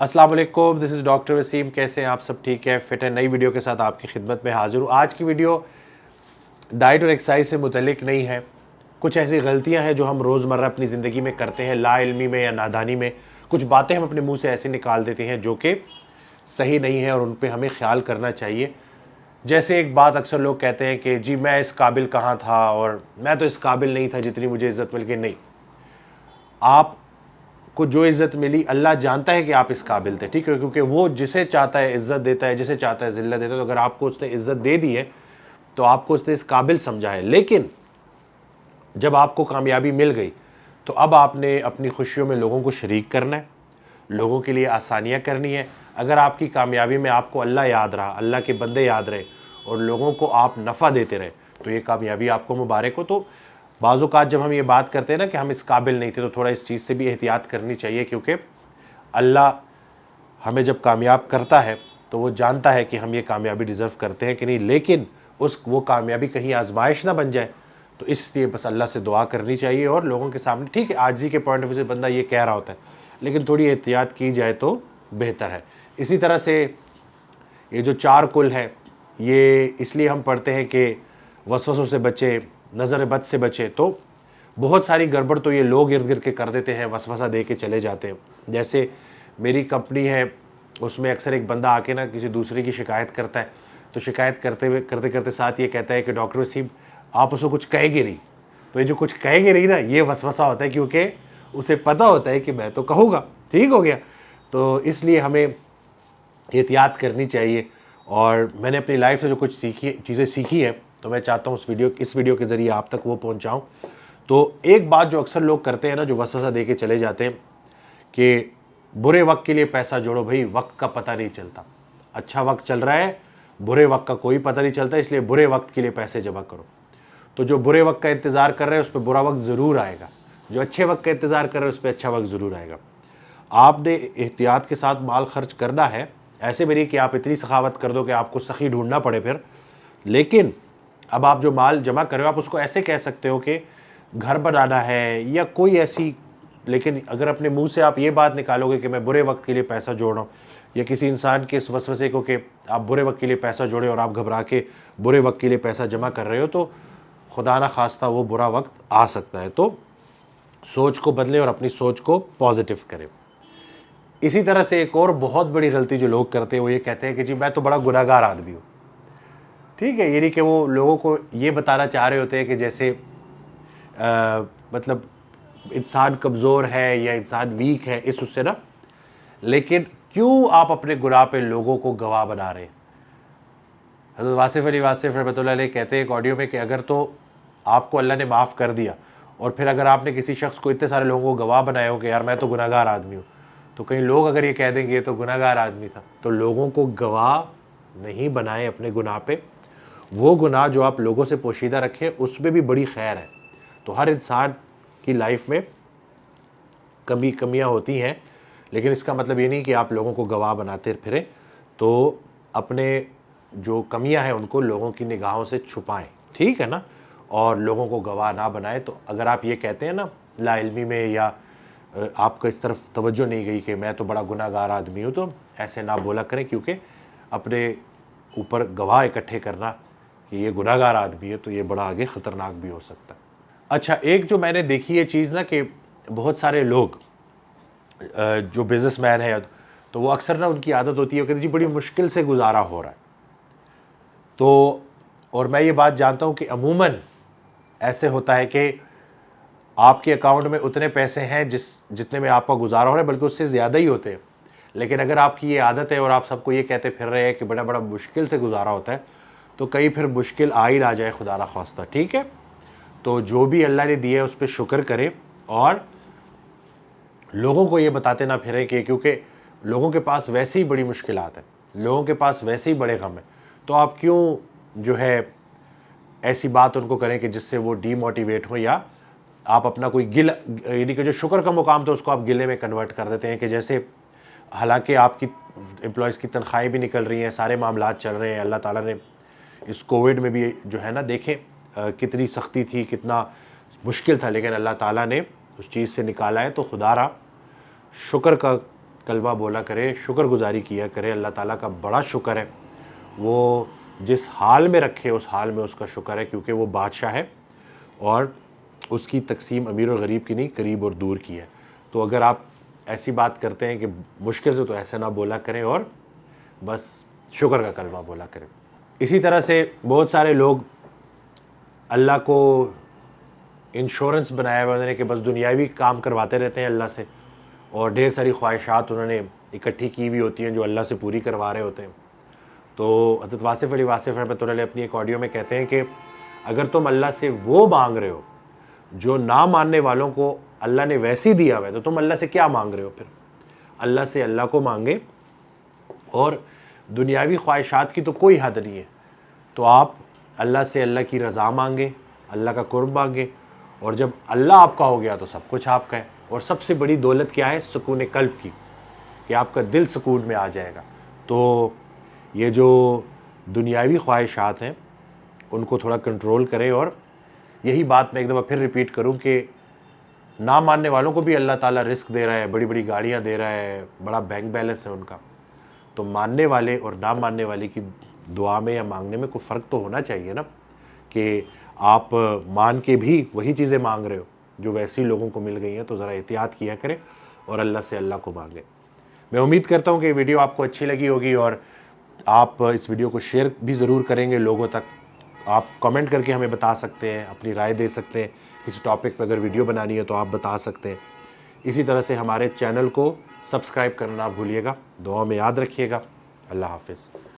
السلام علیکم، دس is doctor Wasim. کیسے ہیں آپ سب؟ ٹھیک ہے، فٹ ہے. نئی ویڈیو کے ساتھ آپ کی خدمت میں حاضر ہوں. آج کی ویڈیو ڈائٹ اور ایکسرسائز سے متعلق نہیں ہے. کچھ ایسی غلطیاں ہیں جو ہم روزمرہ اپنی زندگی میں کرتے ہیں، لا علمی میں یا نادانی میں. کچھ باتیں ہم اپنے منہ سے ایسے نکال دیتے ہیں جو کہ صحیح نہیں ہے اور ان پہ ہمیں خیال کرنا چاہیے. جیسے ایک بات اکثر لوگ کہتے ہیں کہ جی میں اس قابل کہاں تھا اور میں تو اس قابل نہیں تھا جتنی مجھے عزت مل کے. نہیں، آپ کو جو عزت ملی اللہ جانتا ہے کہ آپ اس قابل تھے، ٹھیک ہے، کیونکہ وہ جسے چاہتا ہے عزت دیتا ہے، جسے چاہتا ہے ذلت دیتا ہے. تو اگر آپ کو اس نے عزت دے دی ہے تو آپ کو اس نے اس قابل سمجھا ہے. لیکن جب آپ کو کامیابی مل گئی تو اب آپ نے اپنی خوشیوں میں لوگوں کو شریک کرنا ہے، لوگوں کے لیے آسانیاں کرنی ہے. اگر آپ کی کامیابی میں آپ کو اللہ یاد رہا، اللہ کے بندے یاد رہے اور لوگوں کو آپ نفع دیتے رہے تو یہ کامیابی آپ کو مبارک ہو. تو بعض اوقات جب ہم یہ بات کرتے ہیں نا کہ ہم اس قابل نہیں تھے تو تھوڑا اس چیز سے بھی احتیاط کرنی چاہیے، کیونکہ اللہ ہمیں جب کامیاب کرتا ہے تو وہ جانتا ہے کہ ہم یہ کامیابی ڈیزرو کرتے ہیں کہ نہیں، لیکن وہ کامیابی کہیں آزمائش نہ بن جائے. تو اس لیے بس اللہ سے دعا کرنی چاہیے اور لوگوں کے سامنے، ٹھیک ہے عاجزی کے پوائنٹ آف ویو سے بندہ یہ کہہ رہا ہوتا ہے لیکن تھوڑی احتیاط کی جائے تو بہتر ہے. اسی طرح سے یہ جو 4 کل ہے یہ اس لیے ہم پڑھتے ہیں کہ وسوسوں سے بچے، نظر بد سے بچے. تو بہت ساری گڑبڑ تو یہ لوگ ارد گرد کے کر دیتے ہیں، وسوسہ دے کے چلے جاتے ہیں. جیسے میری کمپنی ہے، اس میں اکثر ایک بندہ آ کے نا کسی دوسرے کی شکایت کرتا ہے تو شکایت کرتے ساتھ یہ کہتا ہے کہ ڈاکٹر وسیم آپ اس کو کچھ کہے گی نہیں. تو یہ جو کچھ کہے گی نہیں نا، یہ وسوسہ ہوتا ہے، کیونکہ اسے پتہ ہوتا ہے کہ میں تو کہوں گا. ٹھیک ہو گیا. تو اس لیے ہمیں احتیاط کرنی چاہیے. اور میں نے اپنی لائف سے جو کچھ چیزیں سیکھی ہیں تو میں چاہتا ہوں اس ویڈیو کے ذریعے آپ تک وہ پہنچاؤں. تو ایک بات جو اکثر لوگ کرتے ہیں نا، جو وسوسہ دے کے چلے جاتے ہیں کہ برے وقت کے لیے پیسہ جوڑو. بھائی وقت کا پتہ نہیں چلتا، اچھا وقت چل رہا ہے، برے وقت کا کوئی پتہ نہیں چلتا، اس لیے برے وقت کے لیے پیسے جمع کرو. تو جو برے وقت کا انتظار کر رہے ہیں اس پہ برا وقت ضرور آئے گا، جو اچھے وقت کا انتظار کر رہے ہیں اس پہ اچھا وقت ضرور آئے گا. آپ نے احتیاط کے ساتھ مال خرچ کرنا ہے. ایسے بھی نہیں کہ آپ اتنی سخاوت کر دو کہ آپ کو سخی ڈھونڈنا پڑے پھر. لیکن اب آپ جو مال جمع کر رہے ہو آپ اس کو ایسے کہہ سکتے ہو کہ گھر بنانا ہے یا کوئی ایسی. لیکن اگر اپنے منہ سے آپ یہ بات نکالو گے کہ میں برے وقت کے لیے پیسہ جوڑ رہا ہوں، یا کسی انسان کے اس وسوسے کو کہ آپ برے وقت کے لیے پیسہ جوڑیں اور آپ گھبرا کے برے وقت کے لیے پیسہ جمع کر رہے ہو، تو خدا نہ خواستہ وہ برا وقت آ سکتا ہے. تو سوچ کو بدلیں اور اپنی سوچ کو پازیٹیو کریں. اسی طرح سے ایک اور بہت بڑی غلطی جو لوگ کرتے ہیں وہ یہ کہتے ہیں کہ جی میں تو بڑا گناہگار آدمی ہوں. ٹھیک ہے، یعنی کہ وہ لوگوں کو یہ بتانا چاہ رہے ہوتے ہیں کہ جیسے مطلب انسان کمزور ہے یا انسان ویک ہے اس سے نا. لیکن کیوں آپ اپنے گناہ پہ لوگوں کو گواہ بنا رہے ہیں؟ حضرت واصف علی واصف رحمۃ اللہ علیہ کہتے ہیں ایک آڈیو میں کہ اگر تو آپ کو اللہ نے معاف کر دیا اور پھر اگر آپ نے کسی شخص کو اتنے سارے لوگوں کو گواہ بنایا ہو کہ یار میں تو گناہگار آدمی ہوں، تو کئی لوگ اگر یہ کہہ دیں گے یہ تو گناہگار آدمی تھا. تو لوگوں کو گواہ نہیں بنائیں اپنے گناہ پہ. وہ گناہ جو آپ لوگوں سے پوشیدہ رکھیں اس میں بھی بڑی خیر ہے. تو ہر انسان کی لائف میں کمیاں ہوتی ہیں، لیکن اس کا مطلب یہ نہیں کہ آپ لوگوں کو گواہ بناتے پھریں. تو اپنے جو کمیاں ہیں ان کو لوگوں کی نگاہوں سے چھپائیں، ٹھیک ہے نا، اور لوگوں کو گواہ نہ بنائیں. تو اگر آپ یہ کہتے ہیں نا لا علمی میں یا آپ کو اس طرف توجہ نہیں گئی کہ میں تو بڑا گناہگار آدمی ہوں، تو ایسے نہ بولا کریں، کیونکہ اپنے اوپر گواہ اکٹھے کرنا کہ یہ گناہگار آدمی ہے تو یہ بڑا آگے خطرناک بھی ہو سکتا ہے. اچھا، ایک جو میں نے دیکھی ہے چیز نا کہ بہت سارے لوگ جو بزنس مین ہے تو وہ اکثر نا ان کی عادت ہوتی ہے کہ جی بڑی مشکل سے گزارا ہو رہا ہے. تو اور میں یہ بات جانتا ہوں کہ عموماً ایسے ہوتا ہے کہ آپ کے اکاؤنٹ میں اتنے پیسے ہیں جتنے میں آپ کا گزارا ہو رہا ہے، بلکہ اس سے زیادہ ہی ہوتے ہیں. لیکن اگر آپ کی یہ عادت ہے اور آپ سب کو یہ کہتے پھر رہے ہیں کہ بڑا مشکل سے گزارا ہوتا ہے، تو کہیں پھر مشکل آ ہی نہ جائے خدا نہ خواستہ. ٹھیک ہے، تو جو بھی اللہ نے دیا ہے اس پہ شکر کریں اور لوگوں کو یہ بتاتے نہ پھریں کہ کیونکہ لوگوں کے پاس ویسے ہی بڑی مشکلات ہیں، لوگوں کے پاس ویسے ہی بڑے غم ہیں. تو آپ کیوں جو ہے ایسی بات ان کو کریں کہ جس سے وہ ڈی موٹیویٹ ہو، یا آپ اپنا کوئی یعنی کہ جو شکر کا مقام تھا اس کو آپ گلے میں کنورٹ کر دیتے ہیں. کہ جیسے حالانکہ آپ کی امپلائیز کی تنخواہیں بھی نکل رہی ہیں، سارے معاملات چل رہے ہیں، اللہ تعالیٰ نے اس کووڈ میں بھی جو ہے نا دیکھیں کتنی سختی تھی، کتنا مشکل تھا، لیکن اللہ تعالیٰ نے اس چیز سے نکالا ہے. تو خدا را شکر کا کلمہ بولا کرے, شکر گزاری کیا کرے. اللہ تعالیٰ کا بڑا شکر ہے, وہ جس حال میں رکھے اس حال میں اس کا شکر ہے, کیونکہ وہ بادشاہ ہے اور اس کی تقسیم امیر اور غریب کی نہیں, قریب اور دور کی ہے. تو اگر آپ ایسی بات کرتے ہیں کہ مشکل سے, تو ایسا نہ بولا کریں اور بس شکر کا کلمہ بولا کریں. اسی طرح سے بہت سارے لوگ اللہ کو انشورنس بنایا ہوا انہوں نے کہ بس دنیاوی کام کرواتے رہتے ہیں اللہ سے, اور ڈھیر ساری خواہشات انہوں نے اکٹھی کی ہوئی ہوتی ہیں جو اللہ سے پوری کروا رہے ہوتے ہیں. تو حضرت واصف علی واصف رحمۃ اللہ علیہ اپنی ایک آڈیو میں کہتے ہیں کہ اگر تم اللہ سے وہ مانگ رہے ہو جو نہ ماننے والوں کو اللہ نے ویسے ہی دیا ہوا ہے, تو تم اللہ سے کیا مانگ رہے ہو پھر؟ اللہ سے اللہ کو مانگے, اور دنیاوی خواہشات کی تو کوئی حد نہیں ہے. تو آپ اللہ سے اللہ کی رضا مانگے, اللہ کا قرب مانگے, اور جب اللہ آپ کا ہو گیا تو سب کچھ آپ کا ہے. اور سب سے بڑی دولت کیا ہے؟ سکون قلب کی, کہ آپ کا دل سکون میں آ جائے گا. تو یہ جو دنیاوی خواہشات ہیں ان کو تھوڑا کنٹرول کریں. اور یہی بات میں ایک دفعہ پھر ریپیٹ کروں کہ نہ ماننے والوں کو بھی اللہ تعالیٰ رزق دے رہا ہے, بڑی بڑی گاڑیاں دے رہا ہے, بڑا بینک بیلنس ہے ان کا. تو ماننے والے اور نہ ماننے والے کی دعا میں یا مانگنے میں کوئی فرق تو ہونا چاہیے نا, کہ آپ مان کے بھی وہی چیزیں مانگ رہے ہو جو ویسے لوگوں کو مل گئی ہیں. تو ذرا احتیاط کیا کریں اور اللہ سے اللہ کو مانگیں. میں امید کرتا ہوں کہ یہ ویڈیو آپ کو اچھی لگی ہوگی, اور آپ اس ویڈیو کو شیئر بھی ضرور کریں گے لوگوں تک. آپ کمنٹ کر کے ہمیں بتا سکتے ہیں, اپنی رائے دے سکتے ہیں. کسی ٹاپک پہ اگر ویڈیو بنانی ہے تو آپ بتا سکتے ہیں. اسی طرح سے ہمارے چینل کو سبسکرائب کرنا نہ بھولیے گا. دعا میں یاد رکھیے گا. اللہ حافظ.